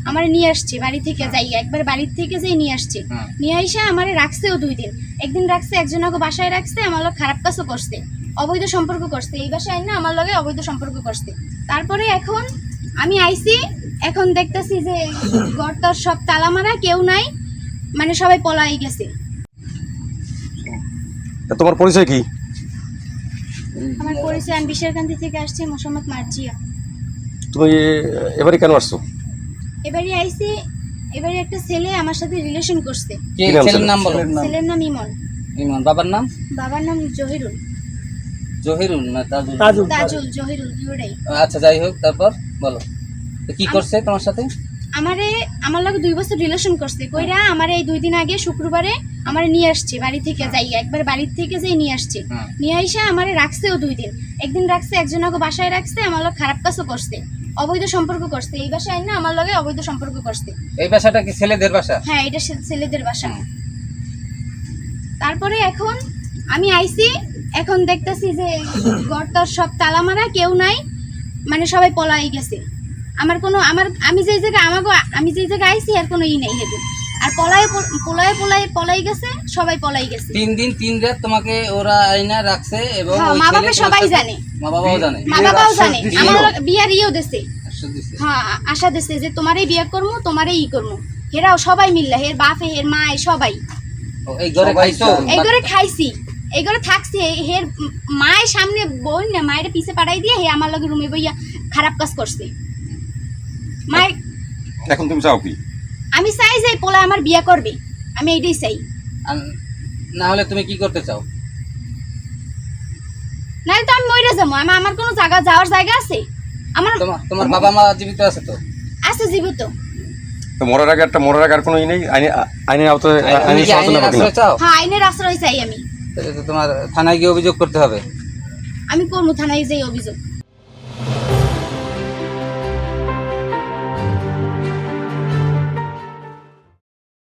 আমার নিয়ে আসছে বাড়ি থেকে যাই, একবার বাড়ির থেকে যাই নিয়ে আসছে, নিয়ে এসে আমার রাখছেও 2 দিন। একদিন রাখছে, একজনকে বাসায় রাখছে, আমার লগে খারাপ কাজও করছে, অবৈধ সম্পর্ক করছে, এই বাসায় আইনা আমার লগে অবৈধ সম্পর্ক করছে। তারপরে এখন আমি আইছি, এখন দেখতেছি যে ঘরটার সব তালা মারা, কেউ নাই, মানে সবাই পলাই গেছে। তোমার পরিচয় কি? আমার পরিচয়, আমি বিশেরকান্তি থেকে আসছি, মোহাম্মদ মার্জিয়া। তুমি এবারে কেন আসছো? এবারে আইছি, এবারে একটা ছেলে আমার সাথে রিলেশন করছে। কি ছেলের নাম বলো? ছেলের নাম ইমন। ইমন। বাবার নাম? বাবার নাম জহিরুল। জহিরুল না তাজুল? তাজুল, জহিরুল দুটোই। আচ্ছা যাই হোক, তারপর বলো তো কি করছে তোমার সাথে? আমার লগে 2 বছর রিলেশন করছে, কইরা আমার এই 2 দিন আগে শুক্রবারে আমার নিয়ে আসছে বাড়ি থেকে যাই, একবার বাড়ির থেকে যাই নিয়ে আসছে, নিয়ে এসে আমার রাখছেও 2 দিন। একদিন রাখছে, একজনকে বাসায় রাখছে, আমার লগে খারাপ কাজও করছে, অবৈধ সম্পর্ক করছে, এই বাসায় আইনা আমার লগে অবৈধ সম্পর্ক করছে। এই বাসাটা কি ছেলেদের বাসা? হ্যাঁ, এটা ছেলেদের বাসা। তারপরে এখন আমি আইছি, এখন দেখতেছি যে ঘরটার সব তালা মারা, কেউ নাই, মানে সবাই পলাই গেছে। আমি যে জায়গায় আইছি আর কোনো ই নেই হেবো, আর পলাই গেছে, সবাই পলাই গেছে। 3 দিন 3 রাত তোমাকে ওরা আইনা রাখছে এবং মা বাবা সবাই জানে, মা বাবাও জানে, আমার বিয়ার ইয়েও দিছে। হ্যাঁ, আশা দিছে যে তোমারই বিয়ে করবো, তোমারই ই করবো। হেরাও সবাই মিললা, হের বাপে, হের মা, সবাই এই ঘরে খাইছো? এই ঘরে খাইছি, এই ঘরে থাকছি। হের মায়ের সামনে বোন না, মায়ের পিছে পাড়াই দিয়ে হে আমার লগে রুমে বইয়া খারাপ কাজ করছে। মায়ের এখন তুমি চাও কি? আমি চাই যে পোলা আমার বিয়ে করবে, আমি এইটাই চাই। না হলে তুমি কি করতে চাও? নাহলে তো আমি মরে যাবো। আমার কোনো যাওয়ার জায়গা আছে? তোমার বাবা মা জীবিত আছে তো? আছে, জীবিত। তো মরার আগে আর কোনো ই নেই? আইনের আওতায় আইনের শাসন হবে কিনা? হ্যাঁ, আইনের আশ্রয় চাই আমি। তোমার থানায় গিয়ে অভিযোগ করতে হবে। আমি করবো থানায় যাই অভিযোগ।